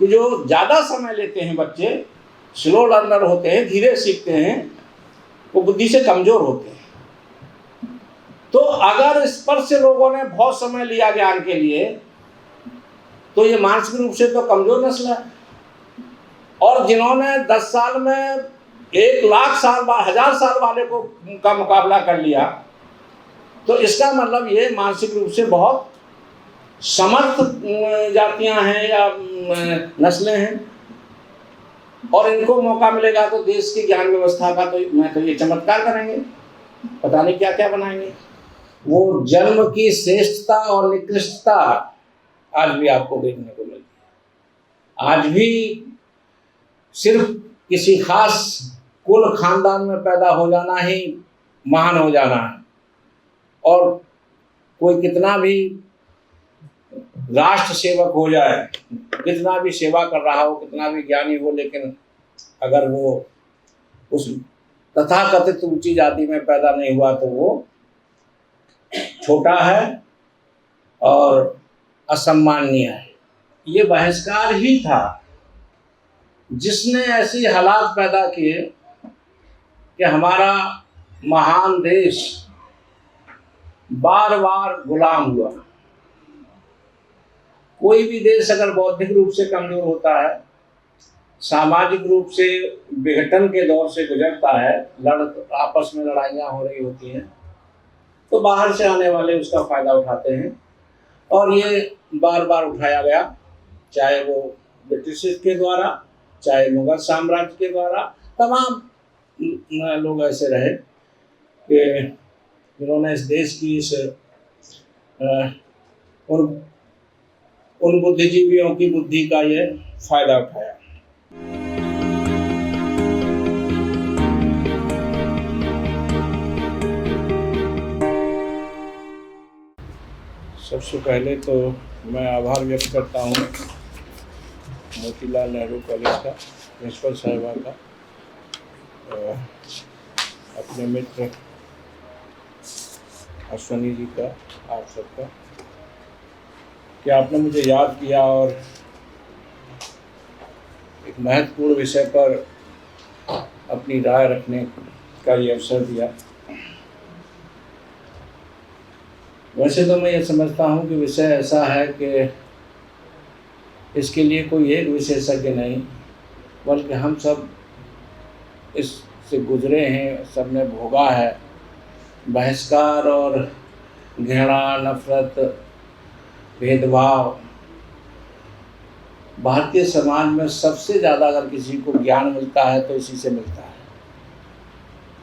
कि जो ज़्यादा समय लेते हैं बच्चे, स्लो लर्नर होते हैं, धीरे सीखते हैं, वो बुद्धि से कमज़ोर होते हैं। तो अगर स्पर्श लोगों ने बहुत समय लिया ज्ञान के लिए, तो ये मानसिक रूप से तो कमज़ोर नस्ल है। और जिन्होंने 10 साल में 1,00,000 साल 1000 साल वाले को का मुकाबला कर लिया, तो इसका मतलब ये मानसिक रूप से बहुत समर्थ जातियां हैं या नस्लें हैं। और इनको मौका मिलेगा तो देश की ज्ञान व्यवस्था का तो ये चमत्कार करेंगे, पता नहीं क्या क्या बनाएंगे। वो जन्म की श्रेष्ठता और निकृष्टता आज भी आपको देखने को मिलती है। आज भी सिर्फ किसी खास कुल खानदान में पैदा हो जाना ही महान हो जाना है, और कोई कितना भी राष्ट्र सेवक हो जाए, कितना भी सेवा कर रहा हो, कितना भी ज्ञानी हो, लेकिन अगर वो उस तथाकथित ऊंची जाति में पैदा नहीं हुआ तो वो छोटा है और असम्माननीय है। ये बहिष्कार ही था जिसने ऐसी हालात पैदा किए कि हमारा महान देश बार बार गुलाम हुआ। कोई भी देश अगर बौद्धिक रूप से कमजोर होता है, सामाजिक रूप से विघटन के दौर से गुजरता है, आपस में लड़ाइयाँ हो रही होती हैं, तो बाहर से आने वाले उसका फायदा उठाते हैं। और ये बार बार उठाया गया, चाहे वो ब्रिटिश के द्वारा, चाहे मुगल साम्राज्य के द्वारा। तमाम लोग ऐसे रहे कि जिन्होंने इस देश की इस उन बुद्धिजीवियों की बुद्धि का ये फायदा उठाया। सबसे पहले तो मैं आभार व्यक्त करता हूँ मोतीलाल नेहरू कॉलेज का, प्रिंसिपल साहिबा का, अपने मित्र अश्वनी जी का, आप सबका, कि आपने मुझे याद किया और एक महत्वपूर्ण विषय पर अपनी राय रखने का ये अवसर दिया। वैसे तो मैं ये समझता हूँ कि विषय ऐसा है कि इसके लिए कोई एक विशेषज्ञ नहीं, बल्कि हम सब इससे गुजरे हैं, सब ने भोगा है। बहिष्कार और घृणा, नफरत, भेदभाव भारतीय समाज में सबसे ज़्यादा अगर किसी को ज्ञान मिलता है तो इसी से मिलता है,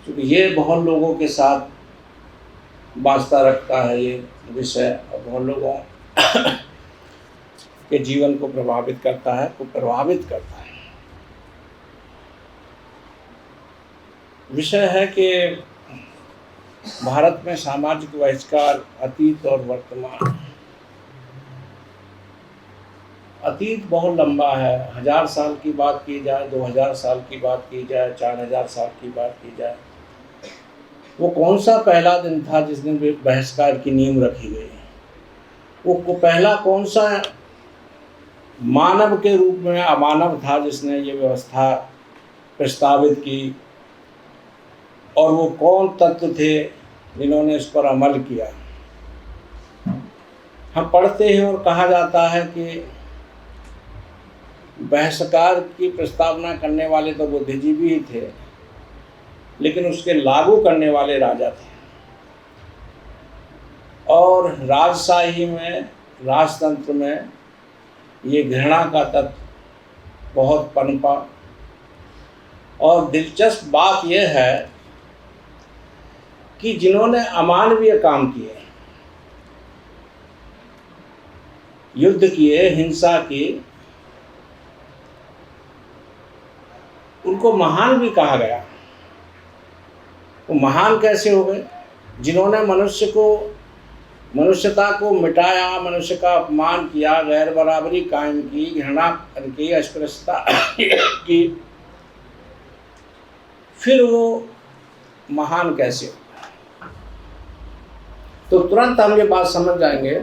क्योंकि ये बहुत लोगों के साथ वास्ता रखता है ये विषय, और बहुत लोगों के जीवन को प्रभावित करता है। विषय है कि भारत में सामाजिक बहिष्कार अतीत और वर्तमान। अतीत बहुत लंबा है, 1000 साल की बात की जाए, 2000 साल की बात की जाए, 4000 साल की बात की जाए, वो कौन सा पहला दिन था जिस दिन बहिष्कार की नींव रखी गई? वो पहला कौन सा मानव के रूप में अमानव था जिसने ये व्यवस्था प्रस्तावित की, और वो कौन तत्व थे जिन्होंने इस पर अमल किया? हम पढ़ते हैं और कहा जाता है कि बहिष्कार की प्रस्तावना करने वाले तो बुद्धिजीवी ही थे, लेकिन उसके लागू करने वाले राजा थे। और राजशाही में, राजतंत्र में ये घृणा का तत्व बहुत पनपा। और दिलचस्प बात यह है कि जिन्होंने अमानवीय काम किए, युद्ध किए, हिंसा की, उनको महान भी कहा गया। वो महान कैसे हो गए? जिन्होंने मनुष्यता को मिटाया, मनुष्य का अपमान किया, गैर बराबरी कायम की, घृणा की, अस्पृश्यता की, फिर वो महान कैसे हो? तो तुरंत हम ये बात समझ जाएंगे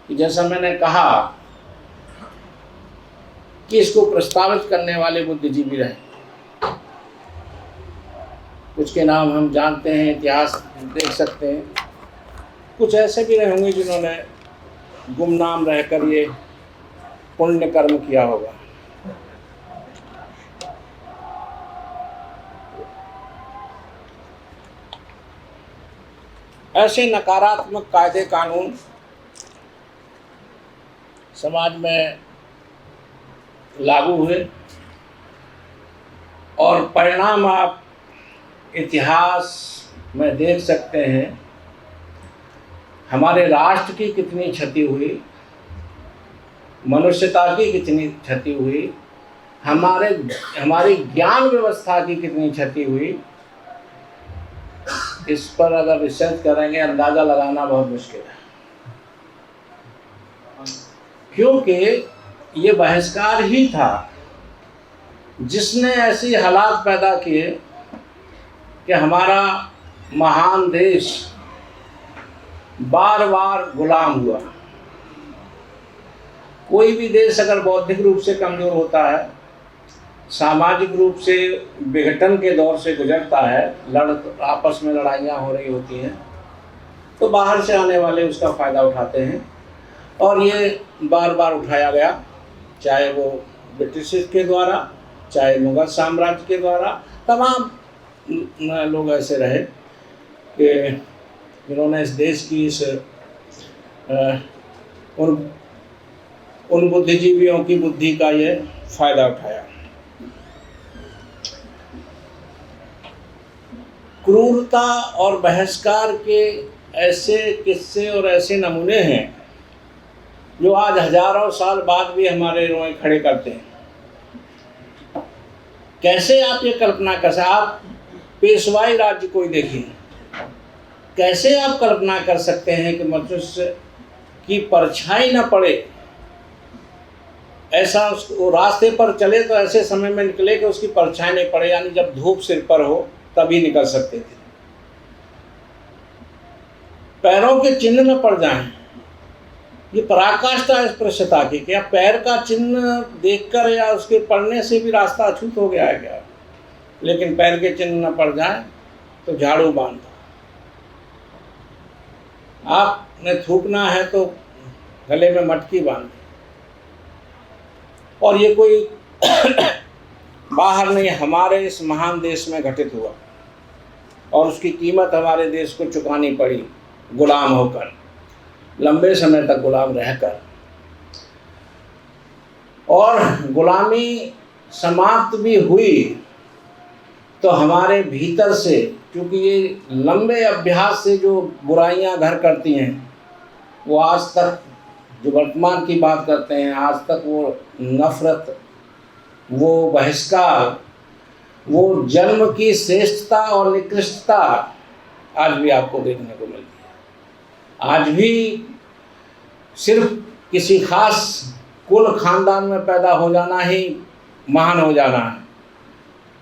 कि जैसा मैंने कहा कि इसको प्रस्तावित करने वाले बुद्धिजीवी रहे। कुछ के नाम हम जानते हैं, इतिहास देख सकते हैं। कुछ ऐसे भी रहे होंगे जिन्होंने गुमनाम रहकर ये पुण्य कर्म किया होगा। ऐसे नकारात्मक कायदे कानून समाज में लागू हुए और परिणाम आप इतिहास में देख सकते हैं। हमारे राष्ट्र की कितनी क्षति हुई, मनुष्यता की कितनी क्षति हुई, हमारी ज्ञान व्यवस्था की कितनी क्षति हुई, इस पर अगर रिसर्च करेंगे अंदाज़ा लगाना बहुत मुश्किल है। क्योंकि ये बहिष्कार ही था जिसने ऐसी हालात पैदा किए कि हमारा महान देश बार बार गुलाम हुआ। कोई भी देश अगर बौद्धिक रूप से कमज़ोर होता है, सामाजिक रूप से विघटन के दौर से गुजरता है, आपस में लड़ाइयाँ हो रही होती हैं, तो बाहर से आने वाले उसका फ़ायदा उठाते हैं। और ये बार बार उठाया गया, चाहे वो ब्रिटिश के द्वारा, चाहे मुगल साम्राज्य के द्वारा। तमाम लोग ऐसे रहे कि जिन्होंने इस देश की उन बुद्धिजीवियों की बुद्धि का ये फ़ायदा उठाया। क्रूरता और बहिष्कार के ऐसे किस्से और ऐसे नमूने हैं जो आज हजारों साल बाद भी हमारे रोए खड़े करते हैं। कैसे आप ये कल्पना कर सकते, आप पेशवाई राज्य कोई देखिए, कैसे आप कल्पना कर सकते हैं कि मनुष्य की परछाई न पड़े, ऐसा उसको रास्ते पर चले तो ऐसे समय में निकले कि उसकी परछाई नहीं पड़े, यानी जब धूप सिर पर हो तभी निकल सकते थे। पैरों के चिन्ह न पड़ जाएं, ये पराकाष्ठा स्पृश्यता की। क्या पैर का चिन्ह देखकर या उसके पड़ने से भी रास्ता अछूत हो गया है क्या? लेकिन पैर के चिन्ह न पड़ जाए तो झाड़ू बांध दो। आपने थूकना है तो गले में मटकी बांध दो। और ये कोई बाहर नहीं, हमारे इस महान देश में घटित हुआ और उसकी कीमत हमारे देश को चुकानी पड़ी, गुलाम होकर, लंबे समय तक गुलाम रहकर। और गुलामी समाप्त भी हुई तो हमारे भीतर से, क्योंकि ये लंबे अभ्यास से जो बुराइयां घर करती हैं, वो आज तक, जो वर्तमान की बात करते हैं, आज तक वो नफरत, वो बहिष्कार, वो जन्म की श्रेष्ठता और निकृष्टता आज भी आपको देखने को मिलती है। आज भी सिर्फ किसी खास कुल खानदान में पैदा हो जाना ही महान हो जाना है,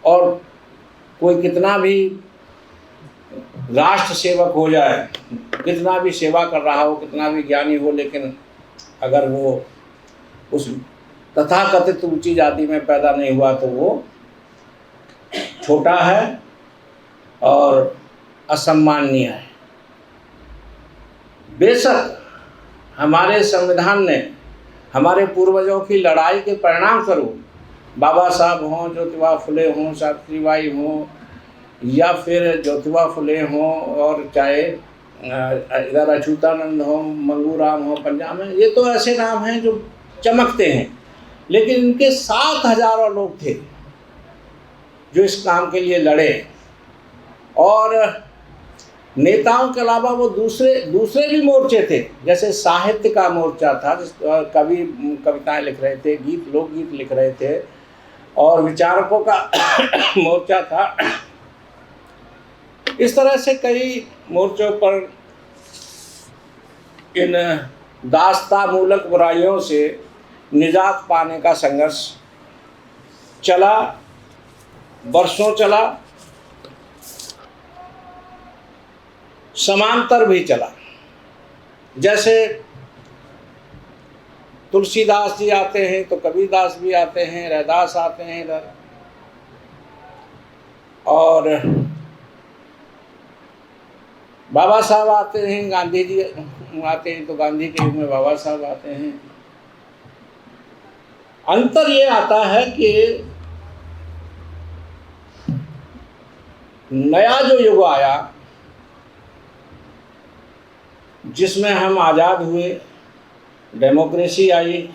और कोई कितना भी राष्ट्र सेवक हो जाए, कितना भी सेवा कर रहा हो, कितना भी ज्ञानी हो, लेकिन अगर वो उस तथाकथित ऊंची जाति में पैदा नहीं हुआ तो वो छोटा है और असम्माननीय है। बेशक हमारे संविधान ने हमारे पूर्वजों की लड़ाई के परिणाम स्वरूप बाबा साहब हों, ज्योतिबा फुले हों, सावित्रीबाई हों, या फिर ज्योतिबा फुले हों, और चाहे इधर अच्युतानंद हो, मंगूराम हो पंजाब में, ये तो ऐसे नाम हैं जो चमकते हैं। लेकिन इनके साथ हजारों लोग थे जो इस काम के लिए लड़े, और नेताओं के अलावा वो दूसरे भी मोर्चे थे। जैसे साहित्य का मोर्चा था, जिस कवि कविताएं लिख रहे थे, लोकगीत लिख रहे थे, और विचारकों का मोर्चा था। इस तरह से कई मोर्चों पर इन दास्तामूलक बुराइयों से निजात पाने का संघर्ष चला, वर्षों चला, समांतर भी चला। जैसे तुलसीदास जी आते हैं तो कबीरदास भी आते हैं, रैदास आते हैं इधर, और बाबा साहब आते हैं, गांधी जी आते हैं तो गांधी के युग में बाबा साहब आते हैं। अंतर ये आता है कि नया जो युग आया जिसमें हम आज़ाद हुए, डेमोक्रेसी आई,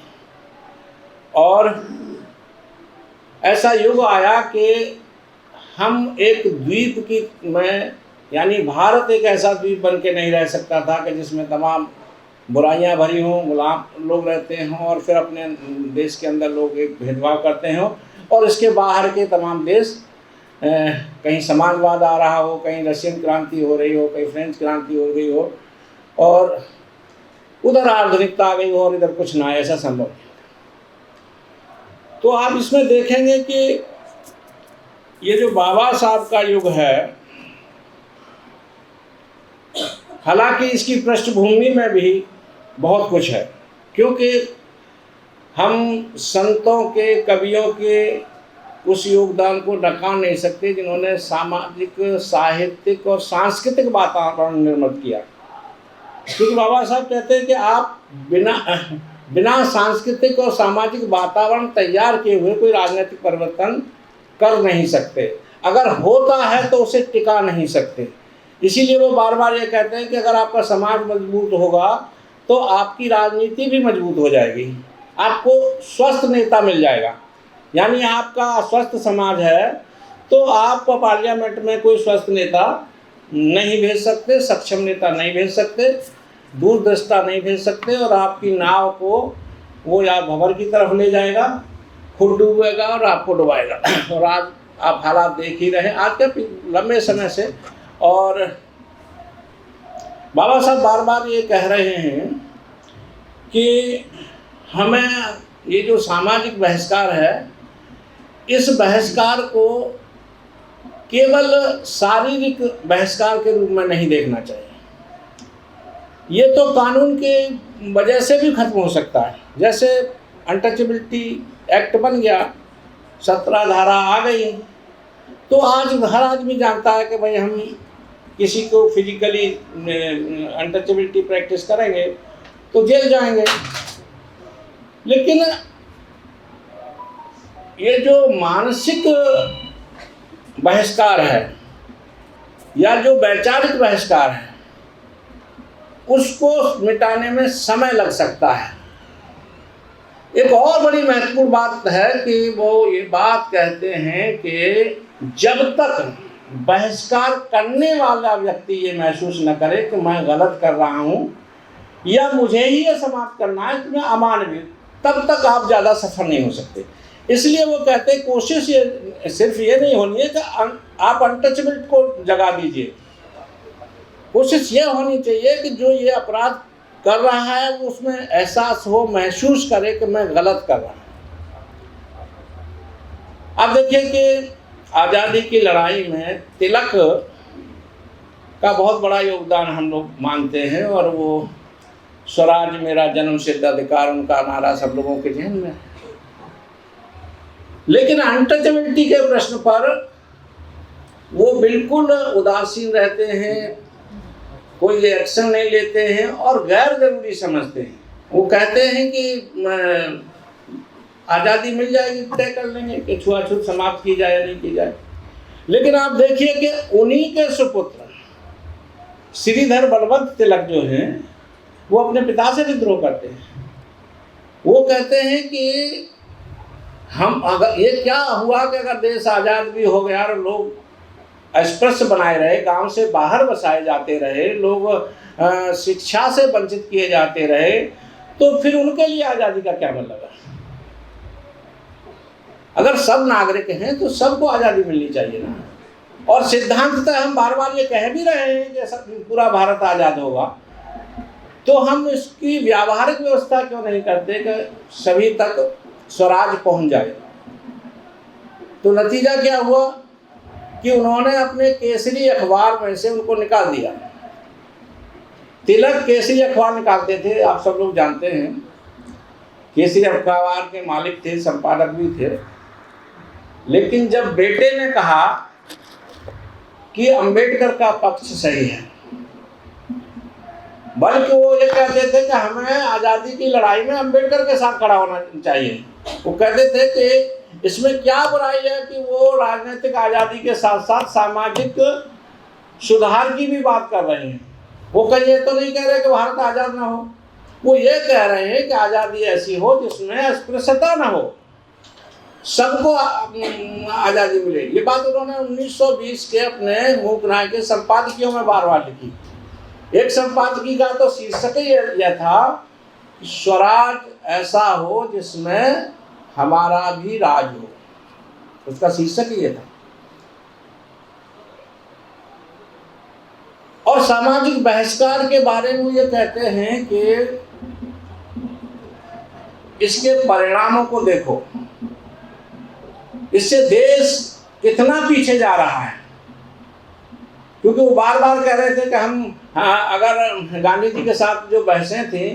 और ऐसा युग आया कि हम एक द्वीप की में, यानी भारत एक ऐसा द्वीप बन के नहीं रह सकता था कि जिसमें तमाम बुराइयां भरी हों, गुलाम लोग रहते हों, और फिर अपने देश के अंदर लोग एक भेदभाव करते हों, और इसके बाहर के तमाम देश कहीं समाजवाद आ रहा हो, कहीं रशियन क्रांति हो रही हो, कहीं फ्रेंच क्रांति हो गई हो, और उधर आधुनिकता आ गई हो और इधर कुछ ना, ऐसा संभव नहीं। तो आप इसमें देखेंगे कि ये जो बाबा साहब का युग है, हालांकि इसकी पृष्ठभूमि में भी बहुत कुछ है, क्योंकि हम संतों के, कवियों के उस योगदान को नकार नहीं सकते जिन्होंने सामाजिक, साहित्यिक और सांस्कृतिक वातावरण निर्मित किया। क्योंकि बाबा साहब कहते हैं कि आप बिना सांस्कृतिक और सामाजिक वातावरण तैयार किए हुए कोई राजनीतिक परिवर्तन कर नहीं सकते, अगर होता है तो उसे टिका नहीं सकते। इसीलिए वो बार बार ये कहते हैं कि अगर आपका समाज मजबूत होगा तो आपकी राजनीति भी मजबूत हो जाएगी, आपको स्वस्थ नेता मिल जाएगा। यानी आपका स्वस्थ समाज है तो आप पार्लियामेंट में कोई स्वस्थ नेता नहीं भेज सकते, सक्षम नेता नहीं भेज सकते, दूरदृष्टा नहीं भेज सकते, और आपकी नाव को वो या भंवर की तरफ ले जाएगा, खुद डूबेगा और आपको डुबाएगा। और आज आप हालात देख ही रहे हैं आज के लंबे समय से। और बाबा साहब बार बार ये कह रहे हैं कि हमें ये जो सामाजिक बहिष्कार है, इस बहिष्कार को केवल शारीरिक बहिष्कार के रूप में नहीं देखना चाहिए। ये तो कानून के वजह से भी खत्म हो सकता है। जैसे अनटचेबिलिटी एक्ट बन गया, 17 धारा आ गई, तो आज हर आदमी जानता है कि भाई हम किसी को फिजिकली अनटचेबिलिटी प्रैक्टिस करेंगे तो जेल जाएंगे। लेकिन ये जो मानसिक बहिष्कार है या जो वैचारिक बहिष्कार है, उसको मिटाने में समय लग सकता है। एक और बड़ी महत्वपूर्ण बात है कि वो ये बात कहते हैं कि जब तक बहिष्कार करने वाला व्यक्ति ये महसूस न करे कि मैं गलत कर रहा हूँ या मुझे ही ये समाप्त करना है कि मैं अमानवीय, तब तक आप ज़्यादा सफल नहीं हो सकते। इसलिए वो कहते हैं कोशिश ये सिर्फ ये नहीं होनी है कि आप अनटचेबिलिटी को जगा दीजिए, कोशिश ये होनी चाहिए कि जो ये अपराध कर रहा है वो उसमें एहसास हो, महसूस करे कि मैं गलत कर रहा हूँ। आप देखिए कि आज़ादी की लड़ाई में तिलक का बहुत बड़ा योगदान हम लोग मानते हैं, और वो स्वराज मेरा जन्मसिद्ध अधिकार, उनका नारा सब लोगों के जहन में है। लेकिन अनटचेबिलिटी के प्रश्न पर वो बिल्कुल उदासीन रहते हैं, कोई एक्शन नहीं लेते हैं और गैर जरूरी समझते हैं। वो कहते हैं कि आज़ादी मिल जाएगी, तय कर लेंगे कि छुआछूत समाप्त की जाए या नहीं की जाए। लेकिन आप देखिए कि उन्हीं के सुपुत्र श्रीधर बलवंत तिलक जो हैं वो अपने पिता से विद्रोह करते हैं। वो कहते हैं कि हम अगर ये क्या हुआ कि अगर देश आज़ाद भी हो गया और लोग अस्पृश्य बनाए रहे, गांव से बाहर बसाए जाते रहे, लोग शिक्षा से वंचित किए जाते रहे, तो फिर उनके लिए आज़ादी का क्या मतलब है? अगर सब नागरिक हैं तो सबको आज़ादी मिलनी चाहिए ना। और सिद्धांततः हम बार बार ये कह भी रहे हैं कि सब पूरा भारत आज़ाद होगा, तो हम इसकी व्यावहारिक व्यवस्था क्यों नहीं करते कि सभी तक स्वराज पहुंच जाए? तो नतीजा क्या हुआ कि उन्होंने अपने केसरी अखबार में से उनको निकाल दिया। तिलक केसरी अखबार निकालते थे, आप सब लोग जानते हैं। केसरी अखबार के मालिक थे, संपादक भी थे। लेकिन जब बेटे ने कहा कि अंबेडकर का पक्ष सही है, बल्कि वो ये कहते थे कि हमें आज़ादी की लड़ाई में अंबेडकर के साथ खड़ा होना चाहिए। वो कहते थे कि इसमें क्या बुराई है कि वो राजनीतिक आज़ादी के साथ साथ सामाजिक सुधार की भी बात कर रहे हैं। वो कहीं ये तो नहीं कह रहे कि भारत आज़ाद ना हो, वो ये कह रहे हैं कि आज़ादी ऐसी हो जिसमें अस्पृश्यता ना हो, सबको आज़ादी मिले। ये बात उन्होंने 1920 के अपने मूकनाय के संपादकियों में बार बार लिखी। एक संपादकी का तो शीर्षक ही यह था, स्वराज ऐसा हो जिसमें हमारा भी राज हो, उसका शीर्षक ही यह था। और सामाजिक बहिष्कार के बारे में ये कहते हैं कि इसके परिणामों को देखो, इससे देश कितना पीछे जा रहा है। क्योंकि वो बार बार कह रहे थे कि हम अगर गांधी जी के साथ जो बहसें थी,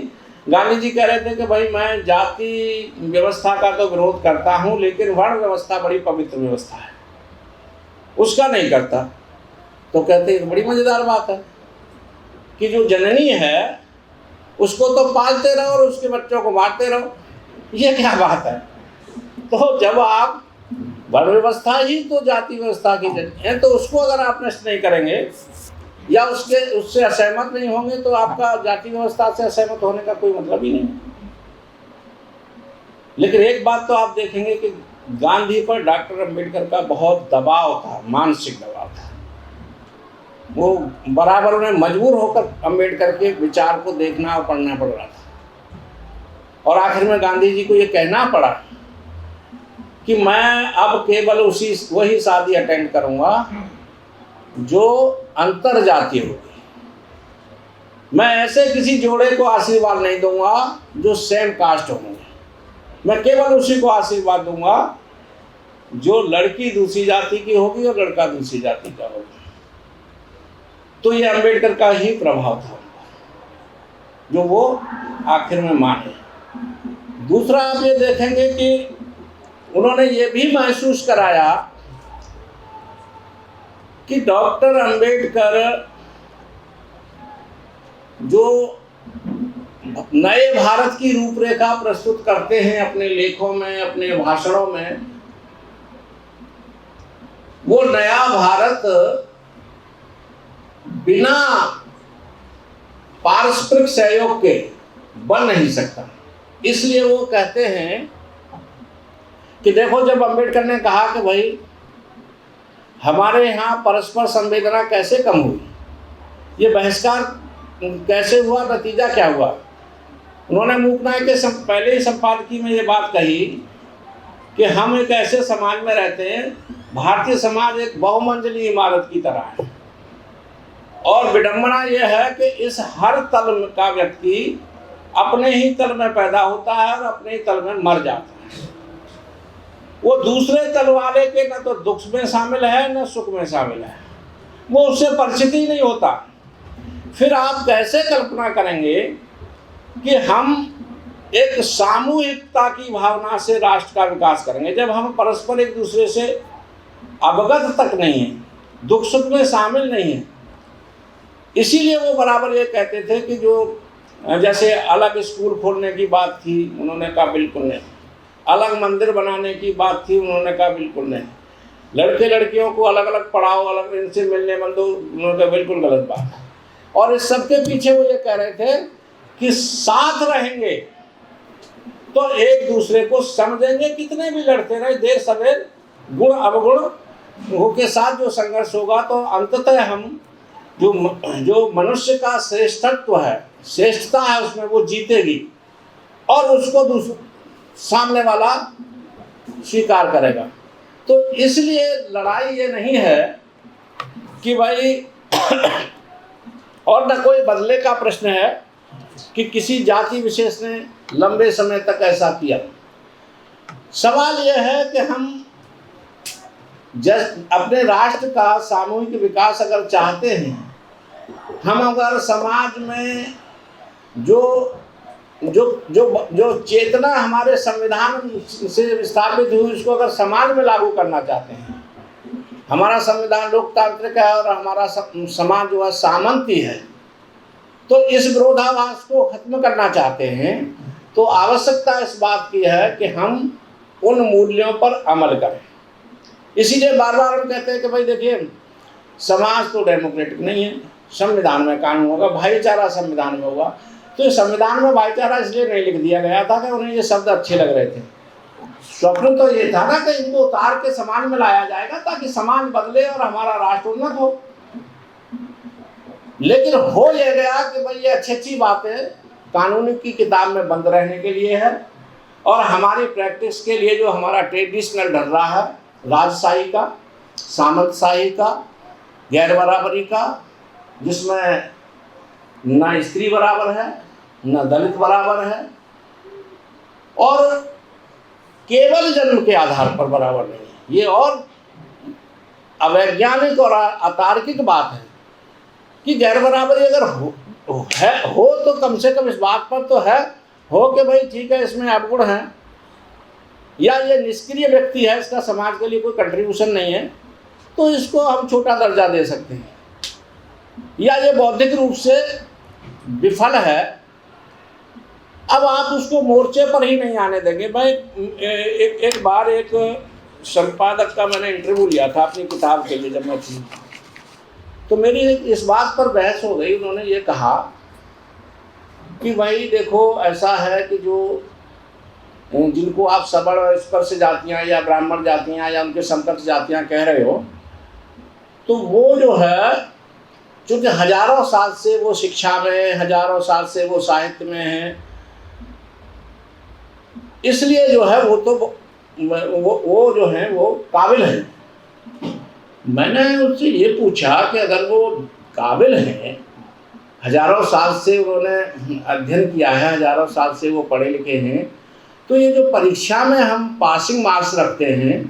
गांधी जी कह रहे थे कि भाई मैं जाति व्यवस्था का तो विरोध करता हूं, लेकिन वर्ण व्यवस्था बड़ी पवित्र व्यवस्था है, उसका नहीं करता। तो कहते हैं बड़ी मजेदार बात है कि जो जननी है उसको तो पालते रहो और उसके बच्चों को मारते रहो, ये क्या बात है। तो जब आप वर्ण व्यवस्था ही तो जाति व्यवस्था की है, तो उसको अगर आप नष्ट नहीं करेंगे या उससे असहमत नहीं होंगे तो आपका जाति व्यवस्था से असहमत होने का कोई मतलब ही नहीं। लेकिन एक बात तो आप देखेंगे कि गांधी पर डॉक्टर अंबेडकर का बहुत दबाव था, मानसिक दबाव था। वो बराबर उन्हें मजबूर होकर अंबेडकर के विचार को देखना और पढ़ना पड़ रहा था। और आखिर में गांधी जी को ये कहना पड़ा कि मैं अब केवल वही शादी अटेंड करूंगा जो अंतर जातीय होगी। मैं ऐसे किसी जोड़े को आशीर्वाद नहीं दूंगा जो सेम कास्ट होंगे। मैं केवल उसी को आशीर्वाद दूंगा जो लड़की दूसरी जाति की होगी और लड़का दूसरी जाति का होगा। तो ये अंबेडकर का ही प्रभाव था जो वो आखिर में माने। दूसरा आप ये देखेंगे कि उन्होंने ये भी महसूस कराया कि डॉक्टर अंबेडकर जो नए भारत की रूपरेखा प्रस्तुत करते हैं अपने लेखों में, अपने भाषणों में, वो नया भारत बिना पारस्परिक सहयोग के बन नहीं सकता। इसलिए वो कहते हैं कि देखो, जब अंबेडकर ने कहा कि भाई हमारे यहाँ परस्पर संवेदना कैसे कम हुई, ये बहिष्कार कैसे हुआ, नतीजा क्या हुआ। उन्होंने मूकनाय के पहले ही संपादकीय में ये बात कही कि हम एक ऐसे समाज में रहते हैं, भारतीय समाज एक बहुमंजिली इमारत की तरह है, और विडंबना यह है कि इस हर तल का व्यक्ति अपने ही तल में पैदा होता है और अपने ही तल में मर जाता है। वो दूसरे तल वाले के न तो दुख में शामिल है न सुख में शामिल है, वो उससे परिचित ही नहीं होता। फिर आप कैसे कल्पना करेंगे कि हम एक सामूहिकता की भावना से राष्ट्र का विकास करेंगे जब हम परस्पर एक दूसरे से अवगत तक नहीं है, दुख सुख में शामिल नहीं है। इसीलिए वो बराबर ये कहते थे कि जो जैसे अलग स्कूल खोलने की बात थी, उन्होंने कहा बिल्कुल नहीं। अलग मंदिर बनाने की बात थी, उन्होंने कहा बिल्कुल नहीं। लड़के लड़कियों को अलग अलग पढ़ाओ, अलग इनसे मिलने बंदो, उन्होंने कहा बिल्कुल गलत बात है। और इस सबके पीछे वो ये कह रहे थे कि साथ रहेंगे तो एक दूसरे को समझेंगे, कितने भी लड़ते रहे, देर सवेर गुण अवगुण के साथ जो संघर्ष होगा तो अंततः हम जो मनुष्य का श्रेष्ठत्व है, श्रेष्ठता है, उसमें वो जीतेगी और उसको सामने वाला स्वीकार करेगा। तो इसलिए लड़ाई ये नहीं है कि भाई और न कोई बदले का प्रश्न है कि किसी जाति विशेष ने लंबे समय तक ऐसा किया। सवाल यह है कि हम अपने राष्ट्र का सामूहिक विकास अगर चाहते हैं, हम अगर समाज में जो जो जो जो चेतना हमारे संविधान से स्थापित हुई उसको अगर समाज में लागू करना चाहते हैं, हमारा संविधान लोकतांत्रिक है और हमारा समाज जो है सामंती है, तो इस विरोधाभास को खत्म करना चाहते हैं, तो आवश्यकता इस बात की है कि हम उन मूल्यों पर अमल करें। इसीलिए बार बार हम कहते हैं कि भाई देखिए, समाज तो डेमोक्रेटिक नहीं है, संविधान में कानून होगा, भाईचारा संविधान में होगा। तो संविधान में भाईचारा इसलिए नहीं लिख दिया गया था कि उन्हें ये शब्द अच्छे लग रहे थे। स्वप्न तो ये था ना कि इनको उतार के समाज में लाया जाएगा ताकि समाज बदले और हमारा राष्ट्र उन्नत हो। लेकिन हो यह गया कि भाई ये अच्छी बातें कानून की किताब में बंद रहने के लिए है और हमारी प्रैक्टिस के लिए जो हमारा ट्रेडिशनल ढल रहा है, राजशाही का, सामंतशाही का, गैर बराबरी का, जिसमें न स्त्री बराबर है न दलित बराबर है और केवल जन्म के आधार पर बराबर नहीं है, ये और अवैज्ञानिक और अतार्किक बात है कि गैर बराबरी अगर हो तो कम से कम इस बात पर तो है हो कि भाई ठीक है, इसमें अवगुण है या ये निष्क्रिय व्यक्ति है, इसका समाज के लिए कोई कंट्रीब्यूशन नहीं है, तो इसको हम छोटा दर्जा दे सकते हैं। या ये बौद्धिक रूप से विफल है, अब आप उसको मोर्चे पर ही नहीं आने देंगे। मैं एक बार एक संपादक का मैंने इंटरव्यू लिया था अपनी किताब के लिए जब मैं थी, तो मेरी इस बात पर बहस हो गई। उन्होंने ये कहा कि भाई देखो, ऐसा है कि जो जिनको आप सबड़ स्पर्श जातियाँ या ब्राह्मण जातियाँ या उनके समकक्ष जातियाँ कह रहे हो, तो वो जो है चूँकि हजारों साल से वो शिक्षा में, हजारों साल से वो साहित्य में है, इसलिए जो है वो तो वो जो है वो काबिल है। मैंने उससे ये पूछा कि अगर वो काबिल हैं, हजारों साल से उन्होंने अध्ययन किया है, हजारों साल से वो पढ़े लिखे हैं, तो ये जो परीक्षा में हम पासिंग मार्क्स रखते हैं,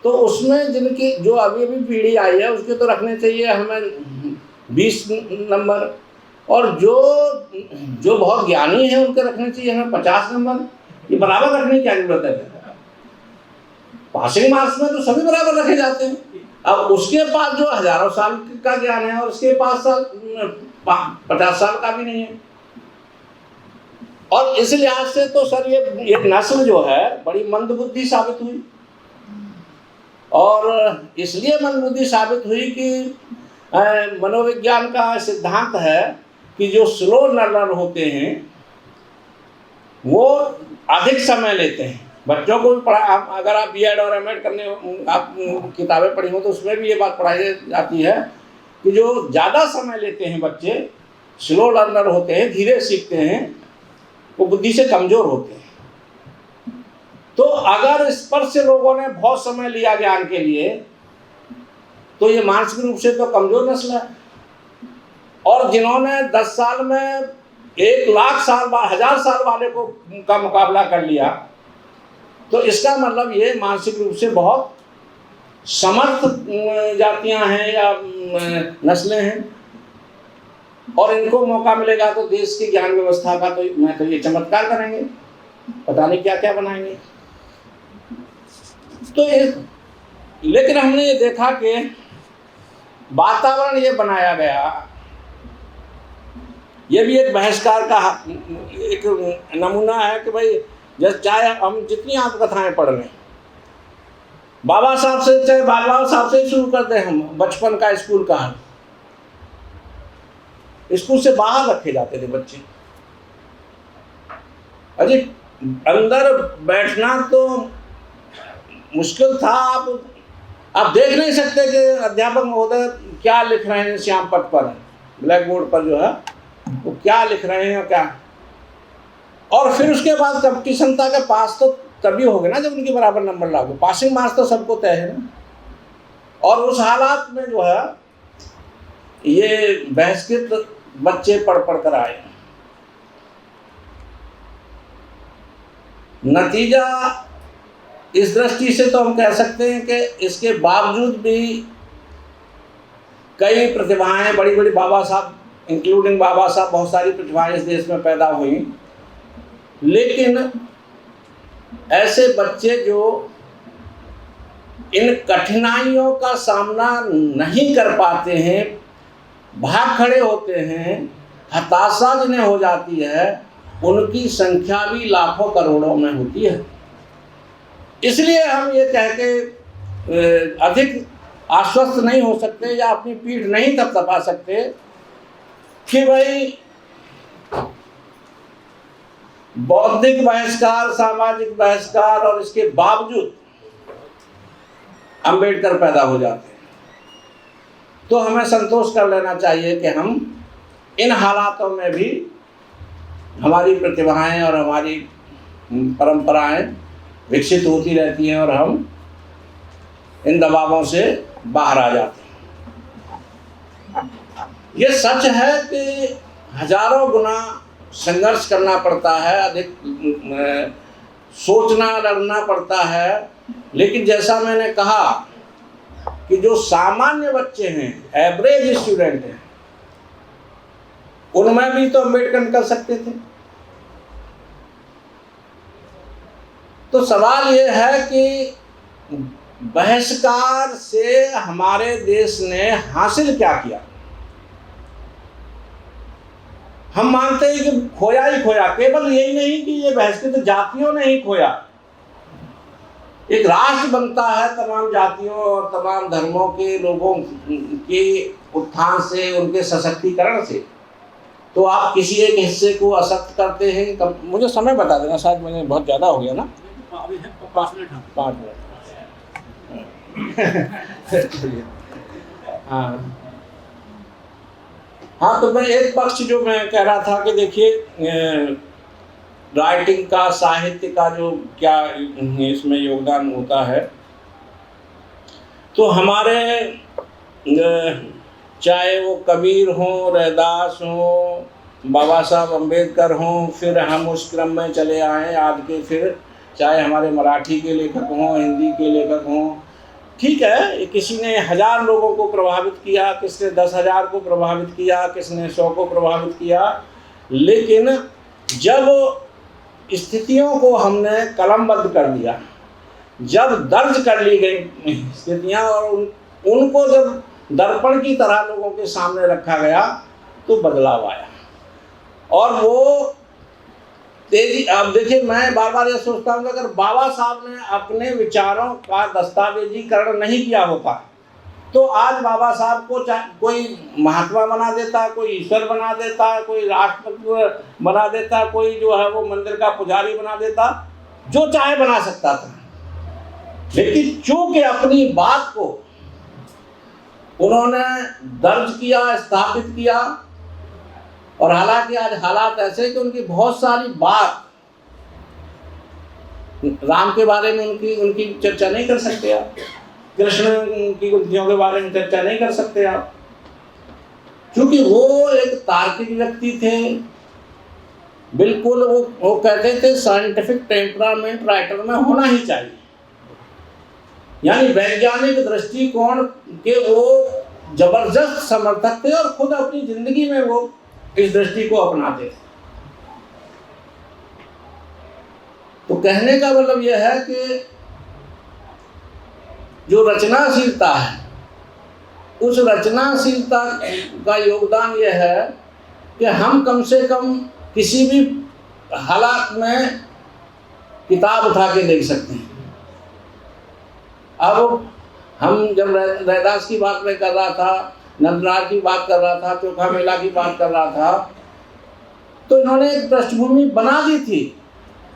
तो उसमें जिनकी जो अभी अभी पीढ़ी आई है उसके तो रखने चाहिए हमें 20 नंबर, और जो बहुत ज्ञानी है उनके रखने चाहिए हमें 50 नंबर। ये बराबर रखने की क्या जरूरत है? पासिंग मार्क्स में तो सभी बराबर रखे जाते हैं। अब उसके पास जो हजारों साल का ज्ञान है और उसके पास 50 साल का भी नहीं है, और इस लिहाज से तो सर ये नस्ल जो है बड़ी मंदबुद्धि साबित हुई। और इसलिए मंदबुद्धि साबित हुई कि मनोविज्ञान का सिद्धांत है कि जो स्लो लर्नर होते हैं वो अधिक समय लेते हैं। बच्चों को भी पढ़ा, अगर आप B.Ed और M.Ed करने आप किताबें पढ़ी हो तो उसमें भी ये बात पढ़ाई जाती है कि जो ज़्यादा समय लेते हैं बच्चे, स्लो लर्नर होते हैं, धीरे सीखते हैं, वो बुद्धि से कमज़ोर होते हैं। तो अगर स्पर्श से लोगों ने बहुत समय लिया ज्ञान के लिए, तो ये मानसिक रूप से तो कमज़ोर नस्ल है। और जिन्होंने 10 साल में 1,00,000 साल 1000 साल वाले का मुकाबला कर लिया, तो इसका मतलब ये मानसिक रूप से बहुत समर्थ जातियां हैं या नस्लें हैं, और इनको मौका मिलेगा तो देश की ज्ञान व्यवस्था का तो ये चमत्कार करेंगे, पता नहीं क्या क्या बनाएंगे। तो लेकिन हमने ये देखा कि वातावरण ये बनाया गया, ये भी एक बहिष्कार का एक नमूना है कि भाई जैसे चाहे हम जितनी आत्मकथाएं पढ़ लें, बाबा साहब से, चाहे बाबा साहब से शुरू कर दें, हम बचपन का स्कूल का, स्कूल से बाहर रखे जाते थे बच्चे। अजी अंदर बैठना तो मुश्किल था। आप देख नहीं सकते कि अध्यापक महोदय क्या लिख रहे हैं श्याम पट पर, ब्लैक बोर्ड पर जो है वो क्या लिख रहे हैं क्या। और फिर उसके बाद कंपटीशनता के पास तो तभी होगा ना जब उनके बराबर नंबर लागू। पासिंग मार्क्स तो सबको तय है ना। और उस हालात में जो है ये बहिष्कृत बच्चे पढ़ कर आए। नतीजा इस दृष्टि से तो हम कह सकते हैं कि इसके बावजूद भी कई प्रतिभाएं, बड़ी बड़ी बाबा साहब इंक्लूडिंग बाबा साहब, बहुत सारी प्रतिभाएं इस देश में पैदा हुई लेकिन ऐसे बच्चे जो इन कठिनाइयों का सामना नहीं कर पाते हैं, भाग खड़े होते हैं, हताशा जिन्हें हो जाती है, उनकी संख्या भी लाखों करोड़ों में होती है। इसलिए हम ये कह के अधिक आश्वस्त नहीं हो सकते या अपनी पीठ नहीं थपथपा सकते कि भाई बौद्धिक बहिष्कार, सामाजिक बहिष्कार और इसके बावजूद अंबेडकर पैदा हो जाते हैं। तो हमें संतोष कर लेना चाहिए कि हम इन हालातों में भी हमारी प्रतिभाएं और हमारी परंपराएं विकसित होती रहती हैं और हम इन दबावों से बाहर आ जाते हैं। ये सच है कि हजारों गुना संघर्ष करना पड़ता है, अधिक सोचना लड़ना पड़ता है, लेकिन जैसा मैंने कहा कि जो सामान्य बच्चे हैं, एवरेज स्टूडेंट हैं, उनमें भी तो अम्बेडकर निकल सकते थे। तो सवाल ये है कि बहिष्कार से हमारे देश ने हासिल क्या किया। हम मानते हैं कि खोया ही खोया। केवल यही नहीं कि ये बहिष्कृत जातियों ने ही खोया, एक राष्ट्र बनता है तमाम जातियों और तमाम धर्मों के लोगों के उत्थान से, उनके सशक्तिकरण से। तो आप किसी एक हिस्से को असक्त करते हैं। कब मुझे समय बता देना, शायद मैंने बहुत ज़्यादा हो गया ना, 5 मिनट। हाँ, तो मैं एक पक्ष जो मैं कह रहा था कि देखिए राइटिंग का, साहित्य का जो क्या इसमें योगदान होता है, तो हमारे चाहे वो कबीर हों, रैदास हों, बाबा साहब अम्बेडकर हों, फिर हम उस क्रम में चले आए आज के, फिर चाहे हमारे मराठी के लेखक हों, हिंदी के लेखक हों, ठीक है, किसी ने 1000 लोगों को प्रभावित किया, किसने 10,000 को प्रभावित किया, किसने 100 को प्रभावित किया, लेकिन जब स्थितियों को हमने कलमबद्ध कर दिया, जब दर्ज कर ली गई स्थितियां और उनको जब दर्पण की तरह लोगों के सामने रखा गया, तो बदलाव आया। और वो तेजी, अब देखिए मैं बार बार ये सोचता हूँ कि अगर बाबा साहब ने अपने विचारों का दस्तावेजीकरण नहीं किया होता, तो आज बाबा साहब को कोई महात्मा बना देता, कोई ईश्वर बना देता, कोई राष्ट्रपति बना देता, कोई जो है वो मंदिर का पुजारी बना देता, जो चाहे बना सकता था। लेकिन चूंकि अपनी बात को उन्होंने दर्ज किया, स्थापित किया, और हालांकि आज हालात ऐसे कि उनकी बहुत सारी बात, राम के बारे में उनकी चर्चा नहीं कर सकते आप, कृष्ण की गुत्थियों के बारे में चर्चा नहीं कर सकते आप, क्योंकि वो एक तार्किक व्यक्ति थे। बिल्कुल वो कहते थे साइंटिफिक टेम्परामेंट राइटर में होना ही चाहिए, यानी वैज्ञानिक दृष्टिकोण के वो जबरदस्त समर्थक थे और खुद अपनी जिंदगी में वो इस दृष्टि को अपनाते थे। तो कहने का मतलब यह है कि जो रचनाशीलता है, उस रचनाशीलता का योगदान यह है कि हम कम से कम किसी भी हालात में किताब उठा के देख सकते हैं। अब हम जब रैदास की बात में कर रहा था, नंदनाथ की बात कर रहा था, चोखा मेला की बात कर रहा था, तो इन्होंने एक पृष्ठभूमि बना दी थी।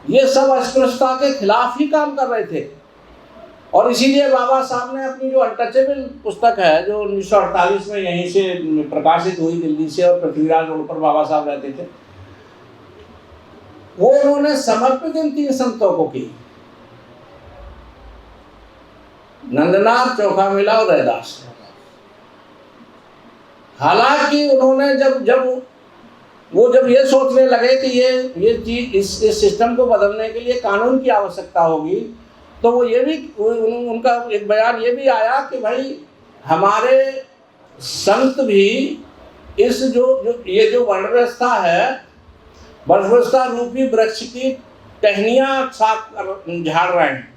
ये सब अस्पृश्यता के खिलाफ ही काम कर रहे थे, और इसीलिए बाबा साहब ने अपनी जो अनटचेबल पुस्तक है, जो 1948 में यहीं से प्रकाशित हुई दिल्ली से, और पृथ्वीराज रोड पर बाबा साहब रहते थे, वो उन्होंने समर्पित इन 3 संतों को की, नंदनाथ, चोखा मेला और रैदास। हालांकि उन्होंने जब ये सोचने लगे कि ये चीज, इस सिस्टम को बदलने के लिए कानून की आवश्यकता होगी, तो वो ये भी, उनका एक बयान ये भी आया कि भाई हमारे संत भी इस जो ये जो वर्ण व्यवस्था है, बर्बरता रूपी वृक्ष की टहनियाँ साफ झाड़ रहे हैं।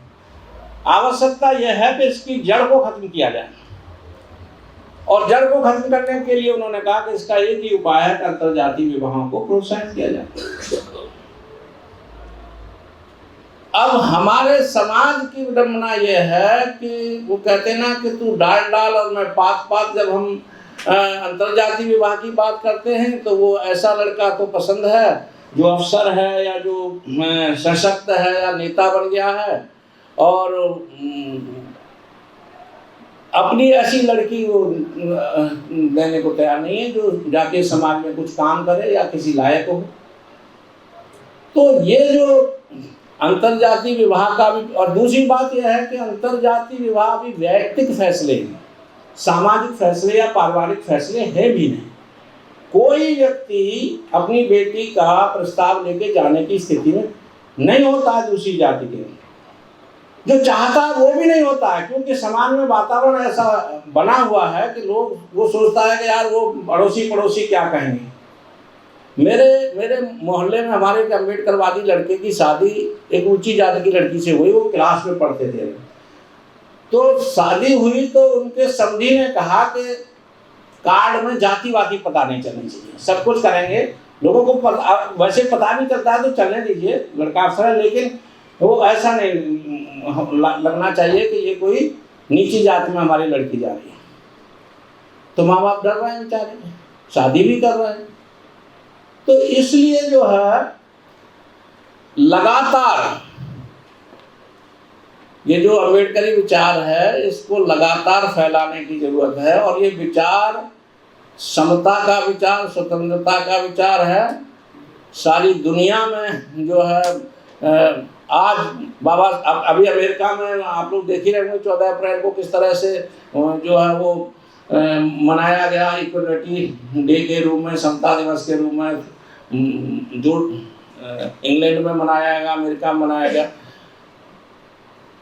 आवश्यकता यह है कि इसकी जड़ को खत्म किया जाए, और जड़ को खत्म करने के लिए उन्होंने कहा कि इसका एक ही उपाय है कि अंतरजातीय विवाहों को प्रोत्साहित किया जाए। अब हमारे समाज की विडंबना यह है कि वो कहते हैं ना कि तू डाल डाल और मैं पात पात। जब हम अंतरजातीय विवाह की बात करते हैं तो वो ऐसा लड़का तो पसंद है जो अफसर है या जो सशक्त है या नेता बन गया है, और अपनी ऐसी लड़की वो देने को तैयार नहीं है जो जाके समाज में कुछ काम करे या किसी लायक हो। तो ये जो अंतरजातीय विवाह का भी, और दूसरी बात यह है कि अंतरजातीय विवाह भी वैयक्तिक फैसले हैं, सामाजिक फैसले या पारिवारिक फैसले है भी नहीं। कोई व्यक्ति अपनी बेटी का प्रस्ताव लेके जाने की स्थिति में नहीं होता है दूसरी जाति के, जो चाहता है वो भी नहीं होता है, क्योंकि समाज में वातावरण ऐसा बना हुआ है कि लोग वो सोचता है कि यार वो अड़ोसी पड़ोसी क्या कहेंगे। मेरे मोहल्ले में हमारे एक अम्बेडकरवादी लड़के की शादी एक ऊंची जाति की लड़की से हुई। वो क्लास में पढ़ते थे, तो शादी हुई तो उनके समधी ने कहा कि कार्ड में जातिवादी पता नहीं चलनी चाहिए, सब कुछ करेंगे, लोगों को वैसे पता नहीं चलता है तो चलने दीजिए, लड़का अफसर है, लेकिन वो ऐसा नहीं लगना चाहिए कि ये कोई नीची जाति में हमारी लड़की जा रही है। तो माँ बाप डर रहे हैं बेचारे, शादी भी कर रहे हैं। तो इसलिए जो है लगातार ये जो अम्बेडकरी विचार है इसको लगातार फैलाने की जरूरत है, और ये विचार समता का विचार, स्वतंत्रता का विचार है। सारी दुनिया में जो है आज बाबा अभी अमेरिका में आप लोग देख ही रहे होंगे 14 अप्रैल को किस तरह से जो है वो मनाया गया इक्वलिटी डे के रूप में, समता दिवस के रूप में, जो इंग्लैंड में मनाया गया, अमेरिका में मनाया गया।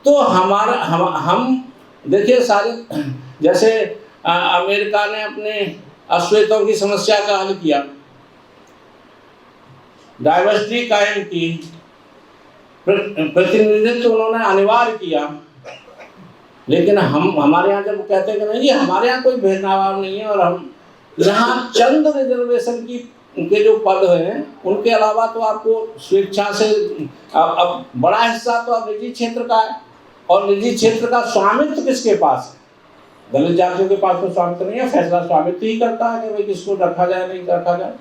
तो हमारा हम देखिए सारे, जैसे अमेरिका ने अपने अश्वेतों की समस्या का हल किया, डाइवर्सिटी कायम की, प्रतिनिधित्व उन्होंने अनिवार्य किया। लेकिन हमारे यहाँ जब कहते हैं कि नहीं हमारे यहाँ कोई भेदभाव नहीं है, और हम यहाँ चंद रिजर्वेशन की उनके जो पद हैं उनके अलावा तो आपको स्वेच्छा से अब बड़ा हिस्सा तो अब निजी क्षेत्र का है, और निजी क्षेत्र का स्वामित्व किसके पास है? दलित जातियों के पास तो स्वामित्व नहीं है, फैसला स्वामित्व ही करता है कि भाई किसको रखा जाए नहीं रखा जाए।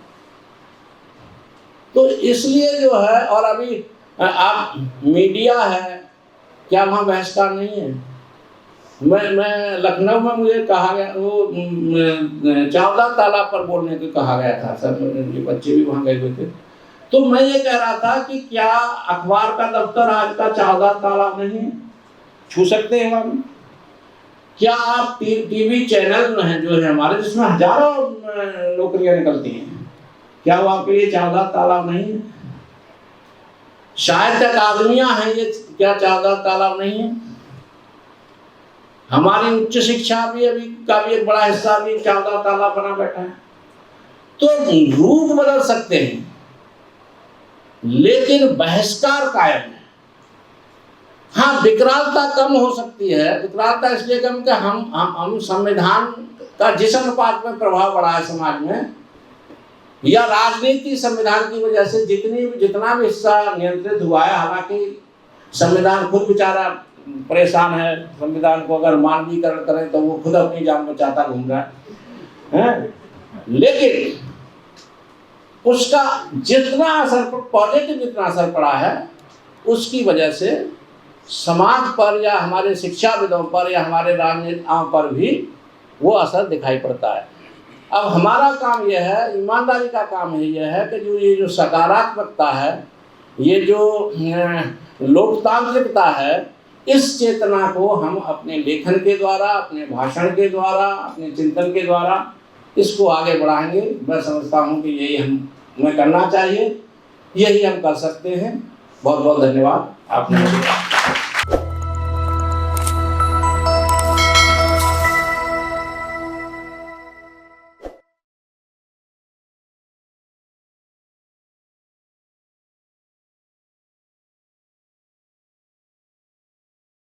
तो इसलिए जो है, और अभी आप मीडिया है, क्या वहाँ बहिष्कार नहीं है? मैं लखनऊ में मुझे कहा गया, वो चावदा तालाब पर बोलने को कहा गया था सर, ये बच्चे भी वहाँ गए हुए थे। तो मैं ये कह रहा था कि क्या अखबार का दफ्तर आज का चावदा तालाब नहीं है? छू सकते हैं हम? क्या आप टीवी चैनल हैं जो है हमारे, जिसमें हजारों नौकरियां निकलती हैं, क्या वो आपके लिए चावदा तालाब नहीं है? शायद अकादमियां हैं, ये क्या चावदा तालाब नहीं है? हमारी उच्च शिक्षा भी अभी का भी एक बड़ा हिस्सा भी चावदा तालाब बना बैठा है। तो रूप बदल सकते हैं लेकिन बहिष्कार कायम है। हाँ, विकरालता कम हो सकती है। विकरालता इसलिए कम कि हम संविधान का जिस अनुपात में प्रभाव बढ़ा है समाज में, या राजनीति संविधान की वजह से जितना भी हिस्सा नियंत्रित हुआ है, हालांकि संविधान खुद बेचारा परेशान है। संविधान को अगर मानवीकरण करें तो वो खुद अपनी जान बचाता घूम रहा है, लेकिन उसका जितना असर पॉजिटिव जितना असर पड़ा है, उसकी वजह से समाज पर या हमारे शिक्षाविदों पर या हमारे राजनेताओं पर भी वो असर दिखाई पड़ता है। अब हमारा काम यह है, ईमानदारी का काम यह है कि ये जो सकारात्मकता है, ये जो लोकतांत्रिकता है, इस चेतना को हम अपने लेखन के द्वारा, अपने भाषण के द्वारा, अपने चिंतन के द्वारा इसको आगे बढ़ाएंगे। मैं समझता हूँ कि यही हमें करना चाहिए, यही हम कर सकते हैं। बहुत बहुत धन्यवाद आपने।